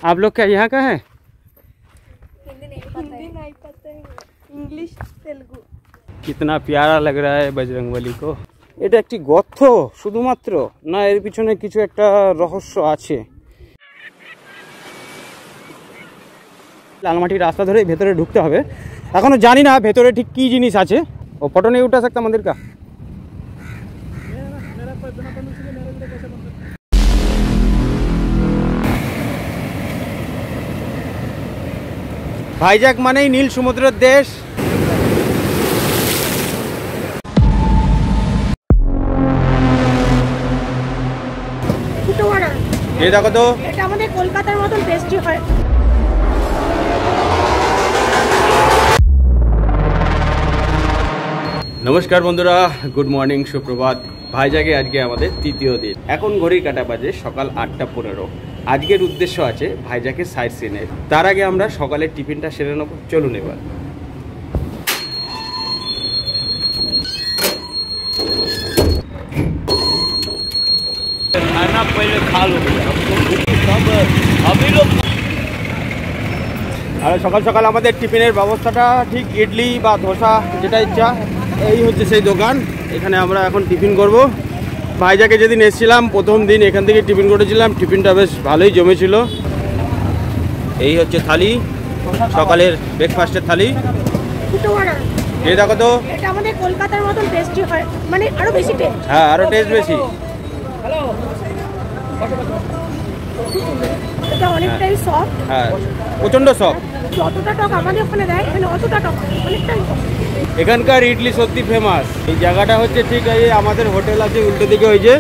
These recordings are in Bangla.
आप लोग क्या यहाँ का है? हिंदी नहीं पता है, इंग्लिश तेलुगु। कितना प्यारा लग रहा है बजरंगबली को। এটা একটি গর্ত শুধুমাত্র, না এর পিছনে কিছু একটা রহস্য আছে। লালমাটির রাস্তা ধরে ভেতরে ঢুকতে হবে। এখনো জানি না ভেতরে ঠিক কি জিনিস আছে। ও ফটো नहीं उठा सकता मंदिर का। ভাইজ্যাক মানেই নীল সমুদ্রের দেশ। এই দেখো তো, এটা আমাদের কলকাতার মতন টেস্টি হয়। নমস্কার বন্ধুরা, গুড মর্নিং, সুপ্রভাত। ভাইজ্যাকে আজকে আমাদের তৃতীয় দিন। এখন ঘড়ির কাঁটা বাজে সকাল 8:15। আজকের উদ্দেশ্য আছে ভাইজ্যাকের সাইট সিনের। তার আগে আমরা সকালের টিফিনটা সেরে নেব। চলুন এবার। खाना पहले खा लो, सब अभी लोग। আর সকাল সকাল আমাদের টিফিনের ব্যবস্থাটা ঠিক ইডলি বা ধোসা যেটা ইচ্ছা, এই হচ্ছে সেই দোকান। এখানে আমরা এখন টিফিন করব। ভাইজ্যাকে যেদিন এসেছিলাম প্রথম দিন এখান থেকে টিফিন করেছিলাম, টিফিনটা বেশ ভালোই জমেছিল। এই হচ্ছে থালি, সকালের ব্রেকফাস্টের থালি। এই দেখো তো, এটা আমাদের কলকাতার মতন টেস্টি হয়, মানে আরো বেশি টেস্ট। হ্যাঁ, আরো টেস্ট বেশি। এটা অনেকটাই সফট। হ্যাঁ, প্রচন্ড সফট। যতটা টক আমাদের ওখানে দেয় এখানে অতটা টক, অনেকটাই টক। এখানকার ইডলি সত্যি ফেমাস। এই জায়গাটা হচ্ছে ঠিক এই আমাদের হোটেল আছে উল্টো দিকে, ওই যে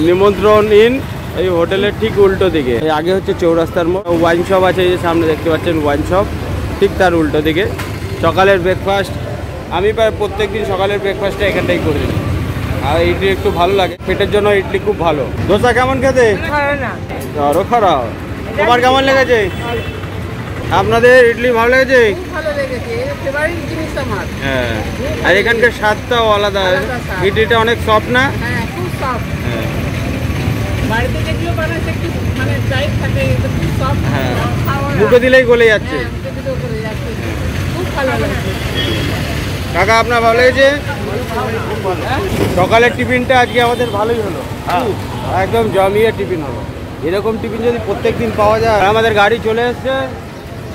নিমন্ত্রণ ইন, এই হোটেলের ঠিক উল্টো দিকে। এই আগে হচ্ছে চৌরাস্তার মোড়, ওয়াইন শপ আছে এই যে সামনে দেখতে পাচ্ছেন ওয়াইন শপ, ঠিক তার উল্টো দিকে। সকালের ব্রেকফাস্ট আমি প্রায় প্রত্যেক দিন সকালের ব্রেকফাস্টটা এখানটাই করে দিই। আর ইডলি একটু ভালো লাগে, পেটের জন্য ইডলি খুব ভালো। দোসা কেমন খেতে? আরো খারাপ। তোমার কেমন লেগেছে? আপনাদের ইডলি ভালো লেগেছে? হ্যাঁ, আর এখানকার স্বাদটাও আলাদা। ইডলিটা অনেক সফট না? হ্যাঁ, মুখে দিলেই গলে যাচ্ছে। কাকা আপনার ভালো লেগেছে? সকালের টিফিনটা আজকে আমাদের ভালোই হলো, একদম জমিয়ে টিফিন হলো। এরকম টিফিন যদি প্রত্যেক দিন পাওয়া যায়। আমাদের গাড়ি চলে এসছে,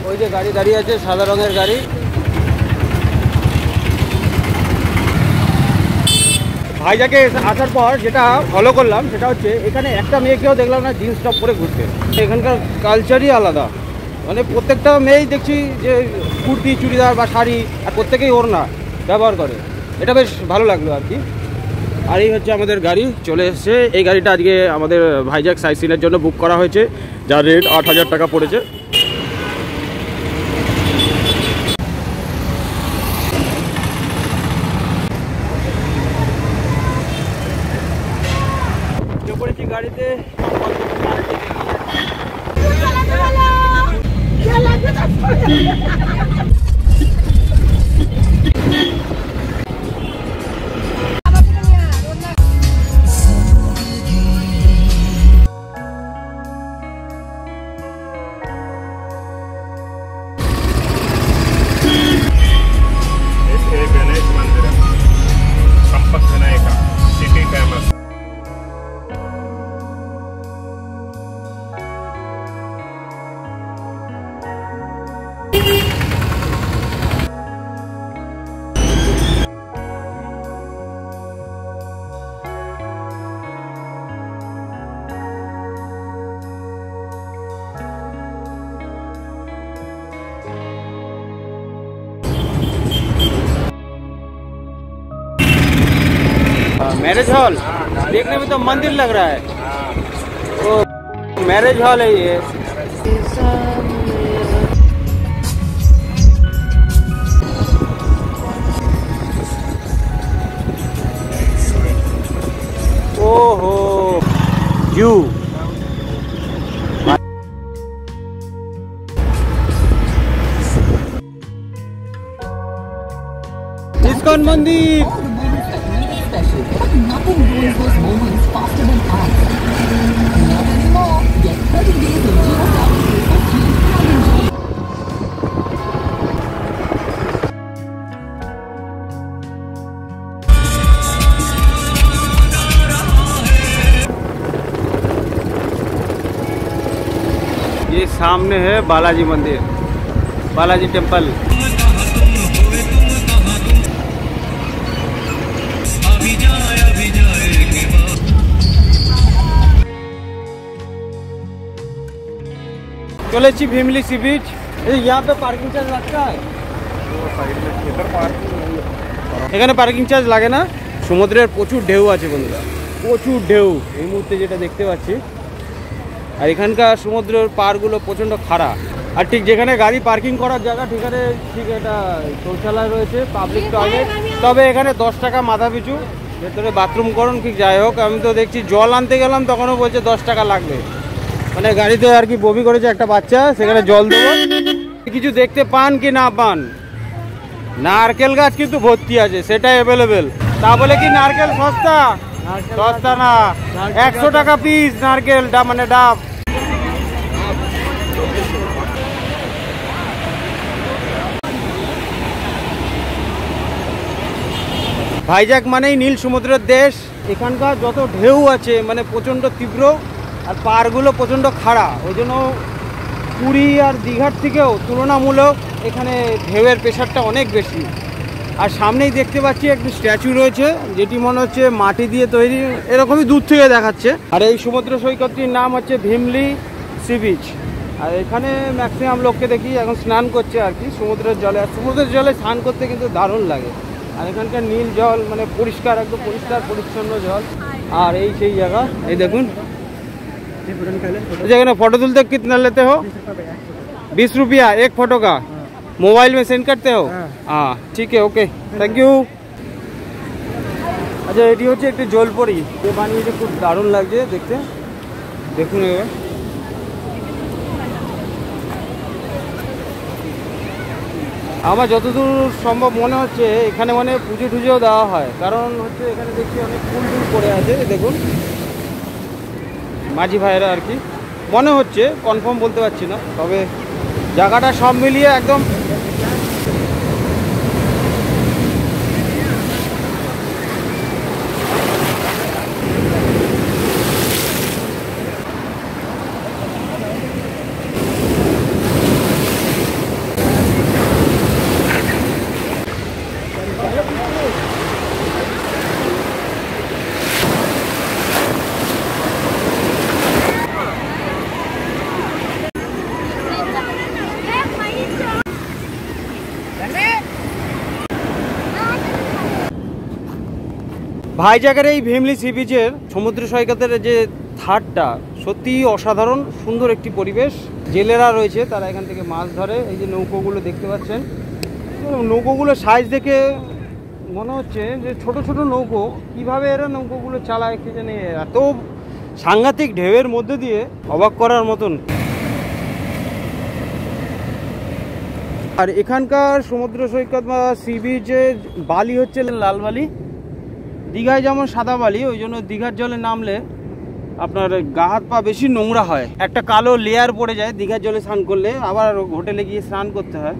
ওই যে গাড়ি দাঁড়িয়ে আছে, সাদা রঙের গাড়ি। ভাইজ্যাকে আসার পর যেটা ফলো করলাম সেটা হচ্ছে এখানে একটা মেয়েকেও দেখলাম না জিন্স টপ পরে ঘুরতে। এখানকার কালচারই আলাদা, মানে প্রত্যেকটা মেয়েই দেখছি যে কুর্তি, চুড়িদার বা শাড়ি, আর প্রত্যেকেই ওড়না ব্যবহার করে। এটা বেশ ভালো লাগলো আর কি। আর এই হচ্ছে আমাদের গাড়ি চলে এসছে। এই গাড়িটা আজকে আমাদের ভাইজ্যাক সাইট সিনের জন্য বুক করা হয়েছে, যার রেট 8,000 টাকা পড়েছে। পড়েছি গাড়িতে। मैरिज हॉल देखने में तो मंदिर लग रहा है। तो मैरिज हॉल है ये। ओहो, जू इस्कॉन मंदिर। Nothing ruins those moments faster than us. Not anymore. Get 30 days of 0 ये सामने है बालाजी मंदिर, बालाजी टेम्पल। चले भीमली सी बीच। यहाँ पे पार्किंग चार्ज लगता है? এখানে পার্কিং চার্জ লাগে না। সমুদ্রের প্রচুর ঢেউ আছে বন্ধুরা, প্রচুর ঢেউ এই মুহূর্তে যেটা দেখতে পাচ্ছি। আর এখানকার সমুদ্রের পাড়গুলো প্রচণ্ড খাড়া। আর ঠিক যেখানে গাড়ি পার্কিং করার জায়গা ঠিকানে ঠিক এটা শৌচালয় রয়েছে, পাবলিক টয়লেট। তবে এখানে 10 টাকা মাথা পিছু, ভেতরে বাথরুম করুন কি যাই হোক। আমি তো দেখছি জল আনতে গেলাম তখনও বলছে 10 টাকা লাগবে। মানে গাড়িতে আর কি বমি করেছে একটা বাচ্চা, সেখানে জল দেবো। কিছু দেখতে পান কি না পান, নারকেল গাছ কিন্তু ভর্তি আছে, সেটা অ্যাভেলেবেল। তা বলে কি নারকেল সস্তা? সস্তা না, 100 টাকা পিস নারকেল, মানে ডাব। ভাইজ্যাক মানেই নীল সমুদ্রের দেশ। এখানকার যত ঢেউ আছে মানে প্রচণ্ড তীব্র, আর পাড়গুলো প্রচণ্ড খাড়া। ওই জন্য পুরী আর দীঘার থেকেও তুলনামূলক এখানে ঢেউয়ের প্রেশারটা অনেক বেশি। আর সামনেই দেখতে পাচ্ছি একটি স্ট্যাচু রয়েছে, যেটি মনে হচ্ছে মাটি দিয়ে তৈরি, এরকমই দূর থেকে দেখাচ্ছে। আর এই সমুদ্র সৈকতটির নাম হচ্ছে ভীমলি সি বিচ। আর এখানে ম্যাক্সিমাম লোককে দেখি এখন স্নান করছে আর কি সমুদ্রের জলে। আর সমুদ্রের জলে স্নান করতে কিন্তু দারুণ লাগে। আর এখানকার নীল জল মানে পরিষ্কার, একদম পরিষ্কার পরিচ্ছন্ন জল। আর এই সেই জায়গা, এই দেখুন যেখানে फोटो तुलते कितना लेते हो? 20 रुपया एक फोटो का। मोबाइल में सेंड करते हो? हाँ ठीक है, ओके थैंक यू। अच्छा এটি হচ্ছে একটি জলপরি, যে বানিয়েছে, খুব দারুণ লাগছে দেখতে। দেখুন এবার আমার যতদূর সম্ভব মনে হচ্ছে এখানে মানে পুজো টুজোও দেওয়া হয়। কারণ হচ্ছে এখানে দেখছি অনেক ফুল টুল পড়ে আছে, দেখুন মাঝি ভাইয়েরা আর কি, মনে হচ্ছে, কনফার্ম বলতে পারছি না। তবে জায়গাটা সব মিলিয়ে একদম ভাইজ্যাকের এই ভীমলি সি বিচের সমুদ্র সৈকতের যে ধারটা সত্যিই অসাধারণ সুন্দর একটি পরিবেশ। জেলেরা রয়েছে, তারা এখান থেকে মাছ ধরে। এই যে নৌকোগুলো দেখতে পাচ্ছেন, নৌকোগুলো সাইজ দেখে মনে হচ্ছে যে ছোট ছোট নৌকো। কিভাবে এরা নৌকোগুলো চালায় কে জানে, এত সাংঘাতিক ঢেউয়ের মধ্যে দিয়ে অবাক করার মতন। আর এখানকার সমুদ্র সৈকত বা সি বিচের বালি হচ্ছে লাল বালি। দীঘায় যেমন সাদা বালি, ওই জন্য দীঘার জলে নামলে আপনার গা হাত পা বেশি নোংরা হয়, একটা কালো লেয়ার পড়ে যায় দীঘার জলে স্নান করলে, আবার হোটেলে গিয়ে স্নান করতে হয়।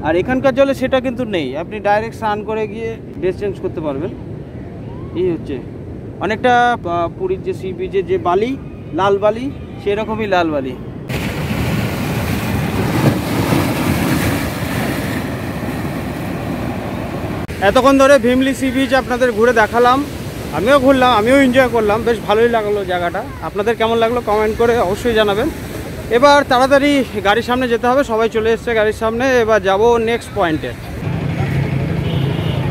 আর এখানকার জলে সেটা কিন্তু নেই, আপনি ডাইরেক্ট স্নান করে গিয়ে ড্রেস চেঞ্জ করতে পারবেন। এই হচ্ছে অনেকটা পুরীর যে সি বিচের যে বালি লাল বালি, সেরকমই লাল বালি। এতক্ষণ ধরে ভীমলি সি বিচ আপনাদের ঘুরে দেখালাম, আমিও ঘুরলাম, আমিও এনজয় করলাম, বেশ ভালোই লাগলো জায়গাটা। আপনাদের কেমন লাগলো কমেন্ট করে অবশ্যই জানাবেন। এবার তাড়াতাড়ি গাড়ির সামনে যেতে হবে, সবাই চলে এসছে গাড়ির সামনে। এবার যাব নেক্সট পয়েন্টে।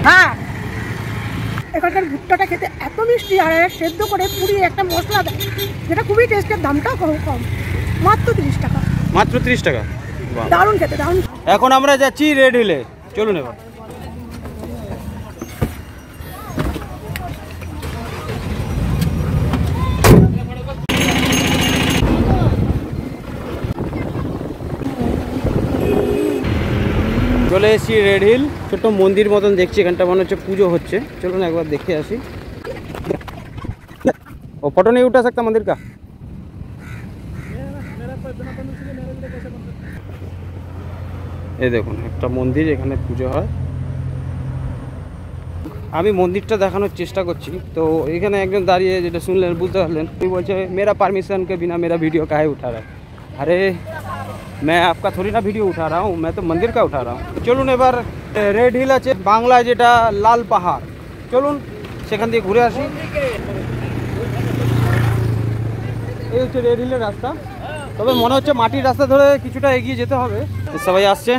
হ্যাঁ, এখানকার ভুট্টাটা খেতে এত মিষ্টি, আর সেদ্ধ করে পুরি একটা মশলা দেয় যেটা খুবই টেস্টের, দামটাও কম, মাত্র 30 টাকা। মাত্র 30 টাকা, দারুণ খেতে, দারুণ। এখন আমরা যাচ্ছি রেড হিলে, চলুন এবার। চলে এসেছি রেড হিল, ছোট্ট মন্দির মতন দেখছি, এখানটা মনে হচ্ছে পুজো হচ্ছে। চলুন একবার দেখে আসি। ও ফটো नहीं उठा सकता मंदिर का? এই দেখুন একটা মন্দির, এখানে পুজো হয়। আমি মন্দিরটা দেখানোর চেষ্টা করছি। তো এখানে একজন দাঁড়িয়ে যেটা শুনলেন বুঝতে পারলেন, তুই বলছে মেরা পারমিশন কে বিনা মেরা ভিডিও কাহে উঠা রা। আরে मैं आपका थोड़ी ना वीडियो उठा रहा हूँ, मैं तो मंदिर का उठा रहा हूँ। चलুন এবার রেড হিল আছে বাংলায় যেটা লাল পাহাড়, চলুন সেখান দিয়ে ঘুরে আসি। এই হচ্ছে রেড হিলের রাস্তা, তবে মনে হচ্ছে মাটির রাস্তা ধরে কিছুটা এগিয়ে যেতে হবে। সবাই আসছে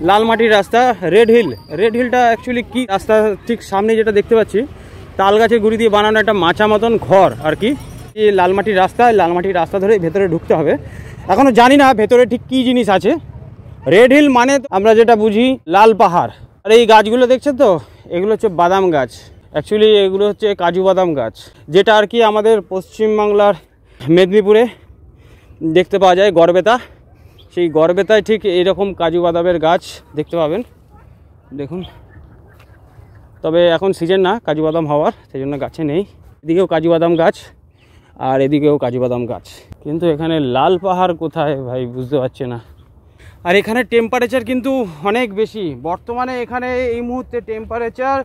লাল মাটির রাস্তা রেড হিল। রেড হিলটা অ্যাকচুয়ালি কি রাস্তা, ঠিক সামনে যেটা দেখতে পাচ্ছি তাল গাছের গুঁড়ি দিয়ে বানানো একটা মাচা মতন ঘর আর কি। এই লাল মাটির রাস্তা, লাল মাটির রাস্তা ধরে ভেতরে ঢুকতে হবে। এখনও জানি না ভেতরে ঠিক কী জিনিস আছে। রেড হিল মানে আমরা যেটা বুঝি লাল পাহাড়। আর এই গাছগুলো দেখছেন তো, এগুলো হচ্ছে বাদাম গাছ। অ্যাকচুয়ালি এগুলো হচ্ছে কাজু বাদাম গাছ, যেটা আর কি আমাদের পশ্চিমবাংলার মেদিনীপুরে দেখতে পাওয়া যায় গড়বেতা। সেই গড়বেতায় ঠিক এইরকম কাজু বাদামের গাছ দেখতে পাবেন, দেখুন। তবে এখন সিজন না কাজু বাদাম হওয়ার, সেই জন্য গাছে নেই। এদিকেও কাজু বাদাম গাছ আর এদিকেও কাজু বাদাম গাছ, কিন্তু এখানে লাল পাহাড় কোথায় ভাই বুঝতে পারছি না। আর এখানে টেম্পারেচার কিন্তু অনেক বেশি। বর্তমানে এখানে এই মুহূর্তে টেম্পারেচার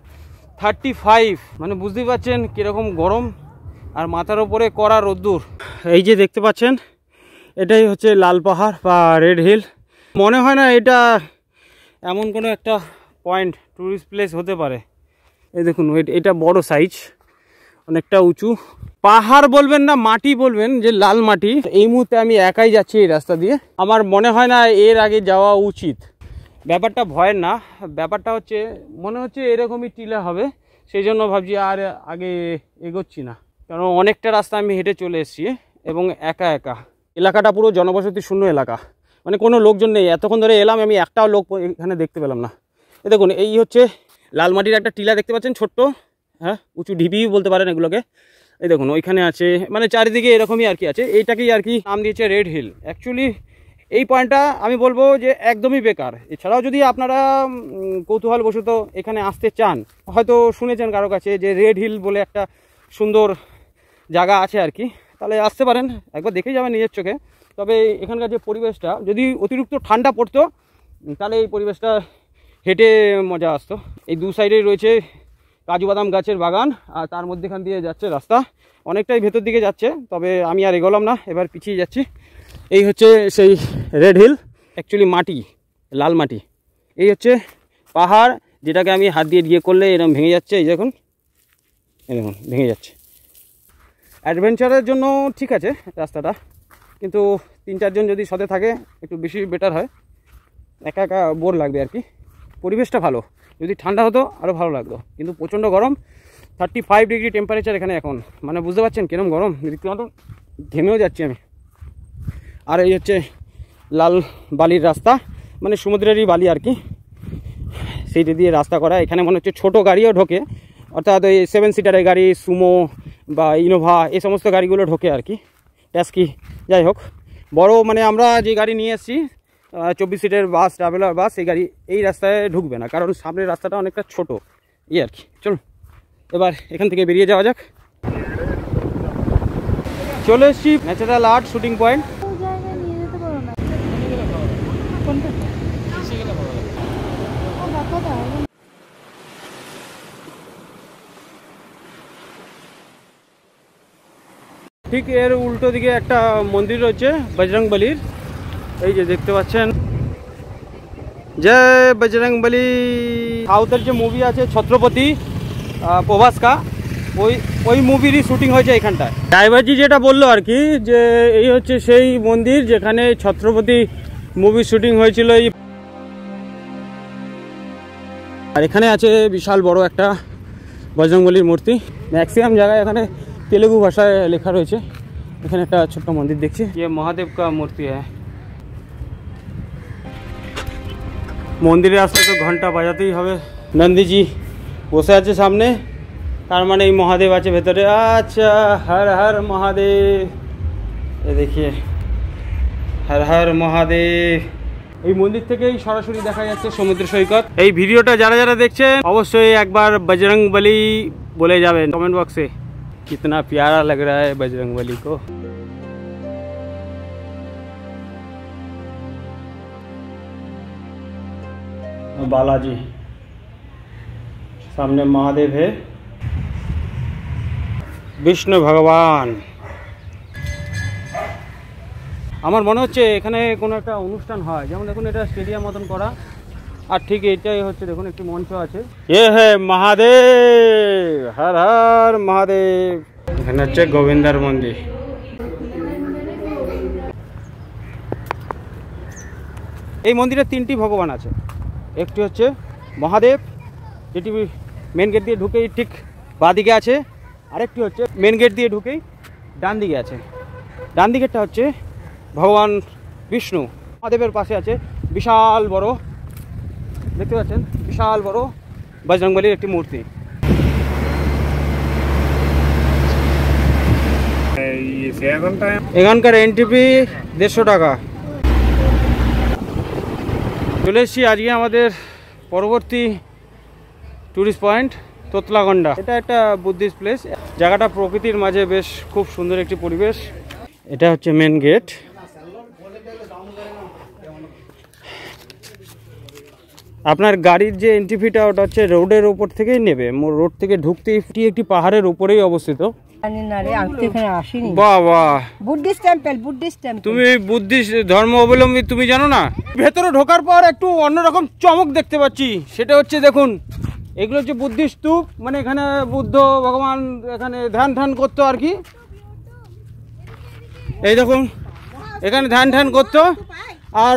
35, মানে বুঝতেই পারছেন কীরকম গরম। আর মাথার ওপরে কড়া রোদ্দুর। এই যে দেখতে পাচ্ছেন এটাই হচ্ছে লাল পাহাড় বা রেড হিল। মনে হয় না এটা এমন কোনো একটা পয়েন্ট, ট্যুরিস্ট প্লেস হতে পারে। এই দেখুন এটা বড় সাইজ, অনেকটা উঁচু। পাহাড় বলবেন না মাটি বলবেন, যে লাল মাটি। এই মুহূর্তে আমি একাই যাচ্ছি এই রাস্তা দিয়ে, আমার মনে হয় না এর আগে যাওয়া উচিত। ব্যাপারটা ভয়ের না, ব্যাপারটা হচ্ছে মনে হচ্ছে এরকমই টিলা হবে, সেই জন্য ভাবছি আর আগে এগোচ্ছি না। কারণ অনেকটা রাস্তা আমি হেঁটে চলে এসেছি এবং একা একা। এলাকাটা পুরো জনবসতি শূন্য এলাকা, মানে কোনো লোকজন নেই। এতক্ষণ ধরে এলাম, আমি একটাও লোক এখানে দেখতে পেলাম না। এই দেখুন এই হচ্ছে লাল মাটির একটা টিলা দেখতে পাচ্ছেন, ছোট্ট, হ্যাঁ উঁচু ঢিবি বলতে পারেন এগুলোকে। এই দেখুন ওইখানে আছে, মানে চারিদিকে এরকমই আর কি আছে। এইটাকেই আর কি নাম দিয়েছে রেড হিল। অ্যাকচুয়ালি এই পয়েন্টটা আমি বলবো যে একদমই বেকার। এছাড়াও যদি আপনারা কৌতূহলবশত এখানে আসতে চান, হয়তো শুনেছেন কারো কাছে যে রেড হিল বলে একটা সুন্দর জায়গা আছে আর কি, তাহলে আসতে পারেন, একবার দেখে যাবেন নিজের চোখে। তবে এখানকার যে পরিবেশটা, যদি অতিরিক্ত ঠান্ডা পড়তো তাহলে এই পরিবেশটা হেঁটে মজা আসতো। এই দু সাইডেই রয়েছে কাজু বাদাম গাছের বাগান, আর তার মধ্যেখান দিয়ে যাচ্ছে রাস্তা, অনেকটাই ভেতর দিকে যাচ্ছে। তবে আমি আর এগোলাম না, এবার পিছিয়ে যাচ্ছি। এই হচ্ছে সেই রেড হিল, অ্যাকচুয়ালি মাটি, লাল মাটি। এই হচ্ছে পাহাড়, যেটাকে আমি হাত দিয়ে করলে এরকম ভেঙে যাচ্ছে। এই দেখুন ভেঙে যাচ্ছে। অ্যাডভেঞ্চারের জন্য ঠিক আছে রাস্তাটা, কিন্তু 3-4 জন যদি সাথে থাকে একটু বেশি বেটার হয়। একা একা বোর লাগবে আর কি। পরিবেশটা ভালো, যদি ঠান্ডা হতো আরও ভালো লাগতো, কিন্তু প্রচণ্ড গরম। 35 ডিগ্রি টেম্পারেচার এখানে এখন, মানে বুঝতে পারছেন কিরম গরম, রীতিমতো ঘেমেও যাচ্ছি আমি। আর এই হচ্ছে লাল বালির রাস্তা, মানে সমুদ্রেরই বালি আর কি, সেইটা দিয়ে রাস্তা করা। এখানে মনে হচ্ছে ছোটো গাড়িও ঢোকে, অর্থাৎ ওই 7 সিটারের গাড়ি, সুমো বা ইনোভা এই সমস্ত গাড়িগুলো ঢোকে আর কি, ট্যাক্সি, যাই হোক। বড় মানে আমরা যে গাড়ি নিয়ে এসেছি 24 সিটের বাস, ট্রাভেলার বাস, এই গাড়ি এই রাস্তায় ঢুকবে না, কারণ সামনের রাস্তাটা অনেকটা ছোটো এই আর কি। চলুন এবার এখান থেকে বেরিয়ে যাওয়া যাক। চলে এসেছি ন্যাচারাল আর্ট শুটিং পয়েন্ট। ঠিক এর উল্টো দিকে একটা মন্দির রয়েছে বজরংবলীর, এই যে দেখতে পাচ্ছেন, জয় বজরংবলী। সাউথের যে মুভি আছে ছত্রপতি প্রভাস কা, ওই মুভিরই শুটিং হয়েছে এখানটায়। ড্রাইভারজি যেটা বললো আর কি, যে এই হচ্ছে সেই মন্দির যেখানে ছত্রপতি মুভির শুটিং হয়েছিল। আর এখানে আছে বিশাল বড় একটা বজরংবলীর মূর্তি। ম্যাক্সিমাম জায়গায় এখানে তেলেগু ভাষায় লেখা রয়েছে। এখানে একটা ছোট্ট মন্দির দেখছি, ये महादेव का मूर्ति है। মন্দিরে আসলে তো ঘন্টা বাজাতেই হবে। নন্দীজি বসে আছে সামনে, তার মানে এই মহাদেব আছে ভেতরে। আচ্ছা, হর হর মহাদেব, এ দেখিয়ে হর হর মহাদেব। এই মন্দির থেকেই সরাসরি দেখা যাচ্ছে সমুদ্র সৈকত। এই ভিডিওটা যারা যারা দেখছেন অবশ্যই একবার বজরংবলী বলে যাবেন কমেন্ট বক্সে। कितना प्यारा लग रहा है बजरंगबली को। बालाजी सामने महादेव है, विष्णु भगवान। আমার মনে হচ্ছে এখানে কোনো একটা অনুষ্ঠান হয়, যেমন দেখুন এটা স্টেডিয়াম মতন করা, আর ঠিক এটাই হচ্ছে দেখুন একটি মঞ্চ আছে। এ হে মহাদেব, হর হর মহাদেব। এখানে হচ্ছে গোবিন্দার মন্দির। এই মন্দিরে 3টি ভগবান আছে। একটি হচ্ছে মহাদেব, যেটি মেন গেট দিয়ে ঢুকেই ঠিক বাঁদিকে আছে। আরেকটি হচ্ছে মেন গেট দিয়ে ঢুকেই ডান দিকে আছে। ডান দিকেরটা হচ্ছে ভগবান বিষ্ণু। মহাদেবের পাশে আছে বিশাল বড়, দেখতে পাচ্ছেন বিশাল বড় বজরংবলীর একটি মূর্তি। এখানকার এন্ট্রি ফি 150 টাকা। চলে এসেছি আজকে আমাদের পরবর্তী ট্যুরিস্ট পয়েন্ট তোতলাগন্ডা। এটা একটা বুদ্ধিস্ট প্লেস। জায়গাটা প্রকৃতির মাঝে বেশ খুব সুন্দর একটি পরিবেশ। এটা হচ্ছে মেন গেট। আপনার গাড়ির যে এন্ট্রি ফিটা ওটা হচ্ছে রোডের উপর থেকেই নেবে। রোড থেকে ঢুকতেই একটি পাহাড়ের উপরেই অবস্থিত। তুমি বুদ্ধিস্ট ধর্ম অবলম্বী, তুমি জানো না? ভেতরে ঢোকার পর একটু অন্যরকম চমক দেখতে পাচ্ছি। সেটা হচ্ছে দেখুন, এগুলো হচ্ছে বুদ্ধিস্ট স্তূপ, মানে এখানে বুদ্ধ ভগবান এখানে ধ্যান করতো আর কি। এই দেখুন এখানে ধ্যান করতো। আর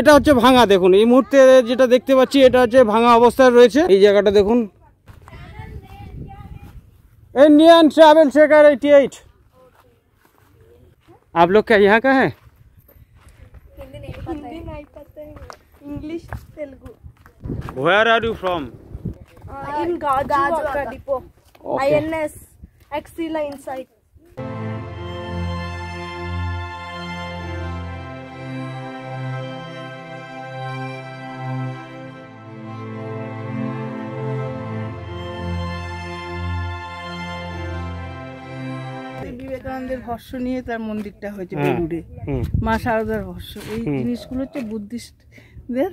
এটা হচ্ছে ভাঙা। দেখুন এই মুহূর্তে যেটা দেখতে পাচ্ছি এটা হচ্ছে ভাঙা অবস্থায় রয়েছে। এই জায়গাটা দেখুন, इंडियन ट्रैवल चेकर 88। आप लोग क्या यहाँ का है? हिंदी नहीं पता है, English Telugu. Where are you from? In Gajuwaka depot. Okay. INS Axila inside. বিবেকানন্দের ভস্য নিয়ে তার মন্দিরটা হয়েছে বেলুড়ে, মা শারদার ভস্য। এই জিনিসগুলো হচ্ছে বুদ্ধিস্টদের,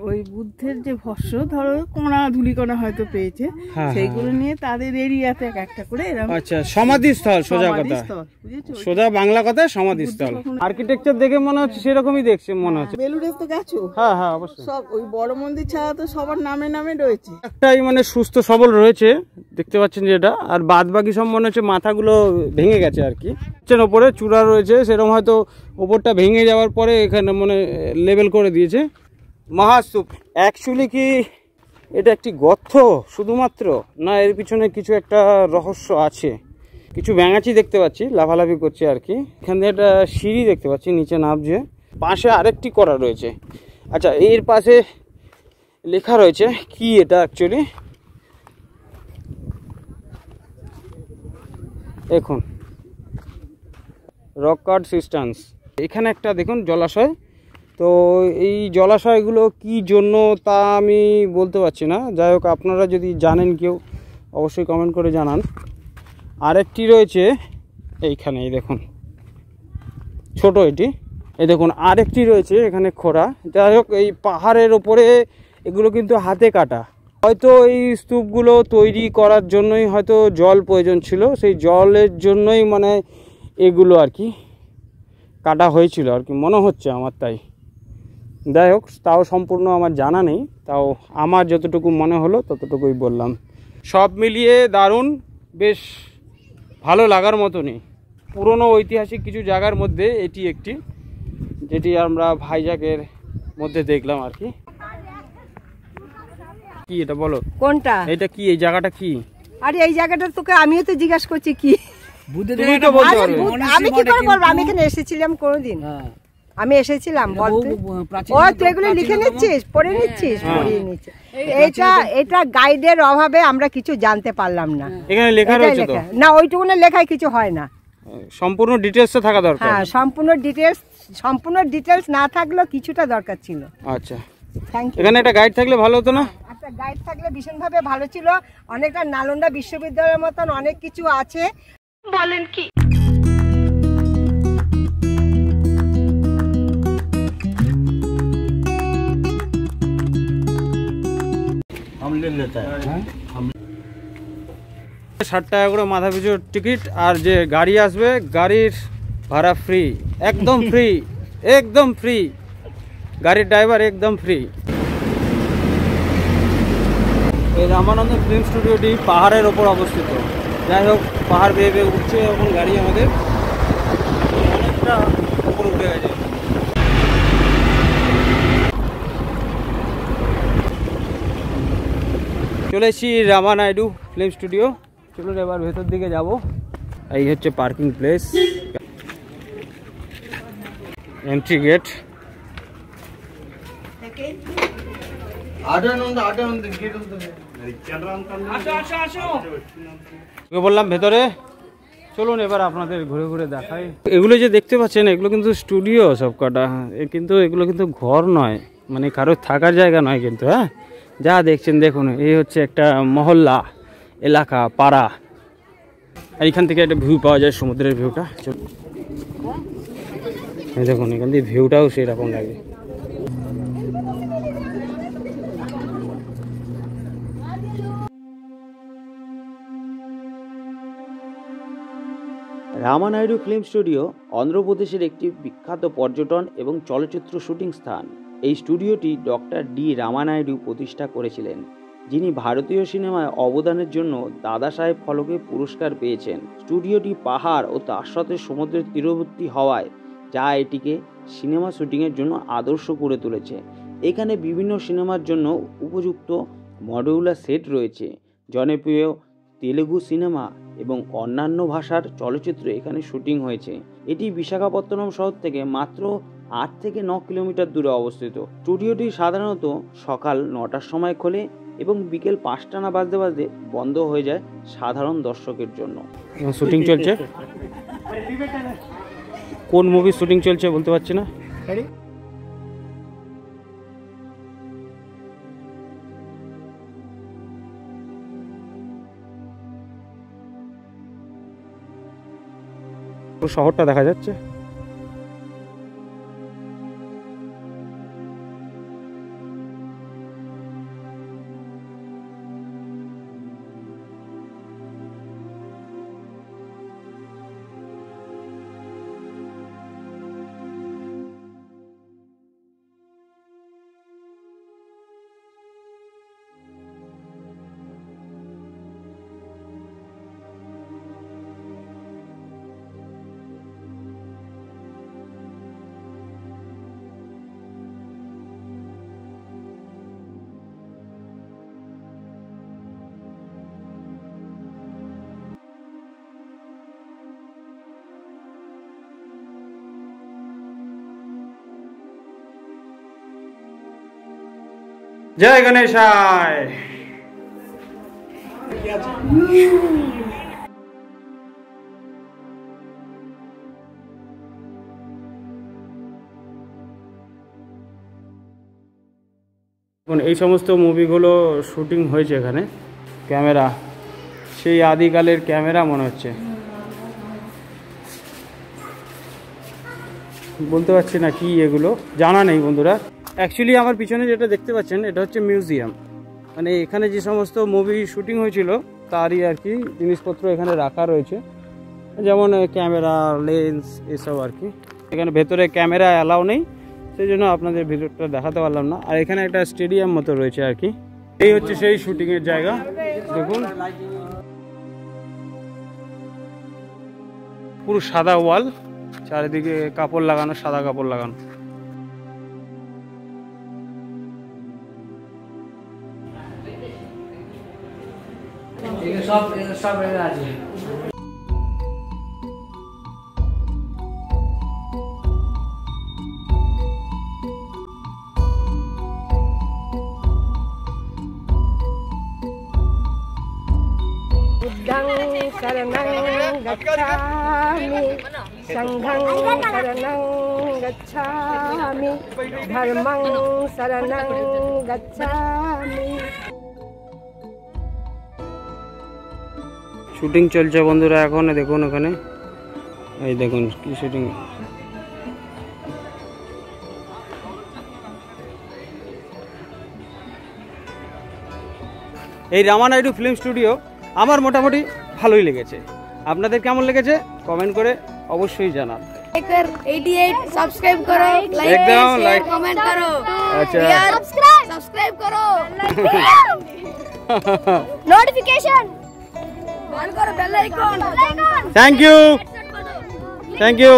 ওই বুদ্ধের যে ভস্য, ধরো কণা ধুলিকণা হয়তো পেয়েছে, সেইগুলো নিয়ে তাদের এরিয়াতে এক একটা করে এরকম। আচ্ছা, সমাধিস্থল। সোজা কথা, সোজা বাংলা কথায় সমাধিস্থল। আর্কিটেকচার দেখে মনে হচ্ছে সেরকমই দেখছে মনে হচ্ছে। বেলুড়ে তো গেছো? হ্যাঁ হ্যাঁ অবশ্যই। সব ওই বড় মন্দির ছাড়া তো সবার নামে নামে রয়েছে। একটাই মানে সুস্থ সবল রয়েছে, দেখতে পাচ্ছেন যেটা। আর বাদ বাকি সব মনে হচ্ছে মাথাগুলো ভেঙে গেছে আর কি। ওপরে চূড়া রয়েছে, সেরকম হয়তো ওপরটা ভেঙে যাওয়ার পরে এখানে মানে লেভেল করে দিয়েছে। মহাস্তূপ অ্যাকচুয়ালি কি এটা একটি গর্ত শুধুমাত্র, না এর পিছনে কিছু একটা রহস্য আছে? কিছু ব্যাঙাচি দেখতে পাচ্ছি লাফালাফি করছে আর কি। এখানে একটা সিঁড়ি দেখতে পাচ্ছি নিচে নামছে, পাশে আরেকটি করা রয়েছে। আচ্ছা, এর পাশে লেখা রয়েছে কি এটা অ্যাকচুয়ালি দেখুন, রক কাট সিস্টেন্স। এখানে একটা দেখুন জলাশয়। তো এই জলাশয়গুলো কি জন্য তা আমি বলতে পারছি না। যাই হোক, আপনারা যদি জানেন কেউ অবশ্যই কমেন্ট করে জানান। আরেকটি রয়েছে এইখানে, এই দেখুন ছোট এটি, এই দেখুন আরেকটি রয়েছে এখানে খোঁড়া। যাই হোক, এই পাহাড়ের ওপরে এগুলো কিন্তু হাতে কাটা। হয়তো এই স্তূপগুলো তৈরি করার জন্যই হয়তো জল প্রয়োজন ছিল, সেই জলের জন্যই মানে এগুলো আর কি কাটা হয়েছিল আর কি মনে হচ্ছে আমার। তাই যাই হোক, তাও সম্পূর্ণ আমার জানা নেই, তাও আমার যতটুকু মনে হলো ততটুকুই বললাম। সব মিলিয়ে দারুণ, বেশ ভালো লাগার মতনই। পুরনো ঐতিহাসিক কিছু জায়গার মধ্যে এটি একটি, যেটি আমরা ভাইজাকের মধ্যে দেখলাম আর কি। কি এটা বলো, কোনটা এটা কি, এই জায়গাটা কি? আরে এই জায়গাটা তোকে আমিও তো জিজ্ঞাসা করছি কি। তুমি তো বলতে পারবে। আমি কি করে বলবো? আমি এখানে এসেছিলাম কোনোদিন? আমি এসেছিলাম বলতে। ও তুই এগুলো লিখে নিচ্ছিস, পড়ে নিচ্ছিস, পড়িয়ে নিচ্ছিস। এটা গাইডের অভাবে আমরা কিছু জানতে পারলাম না। এখানে লেখা রয়েছে তো না, ওইটুকুনের লেখায় কিছু হয় না। সম্পূর্ণ ডিটেইলসটা থাকা দরকার। হ্যাঁ, সম্পূর্ণ ডিটেইলস না থাকলেও কিছুটা দরকার ছিল। আচ্ছা, থ্যাংক ইউ। এখানে একটা গাইড থাকলে ভালো হতো না? একটা গাইড থাকলে ভীষণভাবে ভালো ছিল। অনেকটা নালন্দা বিশ্ববিদ্যালয়ের মতন অনেক কিছু আছে। বলেন কি? हम ले लेता है 60 টাকা করে মাথা পিছু টিকিট। আর যে গাড়ি আসবে, গাড়ির ভাড়া ফ্রি, একদম ফ্রি, একদম ফ্রি, গাড়ির ড্রাইভার একদম ফ্রি। এই রামানন্দ ফিল্ম স্টুডিওটি পাহাড়ের ওপর অবস্থিত। যাই হোক, পাহাড় বেয়ে বেয়ে উঠছে এখন গাড়ি, আমাদের অনেকটা উপর উঠে গেছে। চলে এসেছি রামা নাইডু ফিল্ম স্টুডিও। চলুন এবার ভেতর দিকে যাব। এই হচ্ছে পার্কিং প্লেস, এন্ট্রি গেট। বললাম ভেতরে চলুন, এবার আপনাদের ঘুরে ঘুরে দেখাই। এগুলো যে দেখতে পাচ্ছেন এগুলো কিন্তু স্টুডিও সব কটা, কিন্তু এগুলো কিন্তু ঘর নয়, মানে কারোর থাকার জায়গা নয় কিন্তু। হ্যাঁ, যা দেখছেন দেখুন, এই হচ্ছে একটা মহল্লা এলাকা, পাড়া। এইখান থেকে একটা ভিউ পাওয়া যায়, সমুদ্রের ভিউটা। এই দেখুন, এখান থেকে ভিউটাও সেই রকম লাগে। রামা নাইডু ফিল্ম স্টুডিও অন্ধ্রপ্রদেশের একটি বিখ্যাত পর্যটন এবং চলচ্চিত্র শুটিং স্থান। এই স্টুডিওটি ডক্টর ডি রামা নাইডু প্রতিষ্ঠা করেছিলেন, যিনি ভারতীয় সিনেমায় অবদানের জন্য দাদা সাহেব ফলকে পুরস্কার পেয়েছেন। স্টুডিওটি পাহাড় ও তার সাথে সমুদ্রের তীরবর্তী হওয়ায় যা এটিকে সিনেমা শুটিংয়ের জন্য আদর্শ করে তুলেছে। এখানে বিভিন্ন সিনেমার জন্য উপযুক্ত মডিউলার সেট রয়েছে। জনপ্রিয় তেলুগু সিনেমা এবং অন্যান্য ভাষার চলচ্চিত্র এখানে শুটিং হয়েছে। এটি বিশাখাপত্তনম শহর থেকে মাত্র 8 থেকে 9 কিলোমিটার দূরে অবস্থিত। স্টুডিওটি সাধারণত সকাল 9টার সময় খোলে এবং বিকেল 5টা না বাজতে বাজতে বন্ধ হয়ে যায় সাধারণ দর্শকের জন্য। শুটিং চলছে, কোন মুভি শুটিং চলছে বলতে পারছি না। শহরটা দেখা যাচ্ছে। জয় গণেশায়। এই সমস্ত মুভিগুলো শুটিং হয়েছে এখানে। ক্যামেরা সেই আদিকালের ক্যামেরা মনে হচ্ছে, বলতে পারছি না কি, এগুলো জানা নেই বন্ধুরা। অ্যাকচুয়ালি আমার পিছনে যেটা দেখতে পাচ্ছেন এটা হচ্ছে মিউজিয়াম, মানে এখানে যে সমস্ত মুভি শুটিং হয়েছিল তারই আর কি জিনিসপত্র এখানে রাখা রয়েছে, যেমন ক্যামেরা, লেন্স, এসব আর কি। এখানে ভেতরে ক্যামেরা অ্যালাউ নেই, সেই জন্য আপনাদের ভিতরটা দেখাতে পারলাম না। আর এখানে একটা স্টেডিয়াম মতো রয়েছে আর কি। এই হচ্ছে সেই শুটিংয়ের জায়গা। দেখুন পুরো সাদা ওয়াল, চারিদিকে কাপড় লাগানো, সাদা কাপড় লাগানো। সব আছে। बुद्धं शरणं गच्छामि, संघं शरणं गच्छामि, धर्मं शरणं गच्छामि। শুটিং চলছে বন্ধুরা এখন। দেখুন ওখানে, এই দেখুন কি শুটিং। এই রামা নাইডু ফিল্ম স্টুডিও আমার মোটামুটি ভালোই লেগেছে। আপনাদের কেমন লেগেছে কমেন্ট করে অবশ্যই জানান। 88 सब्सक्राइब करो, लाइक एकदम शेयर लाइक कमेंट करो, अच्छा सब्सक्राइब करो, नोटिफिकेशन ऑन करो, बेल आइकॉन। Thank you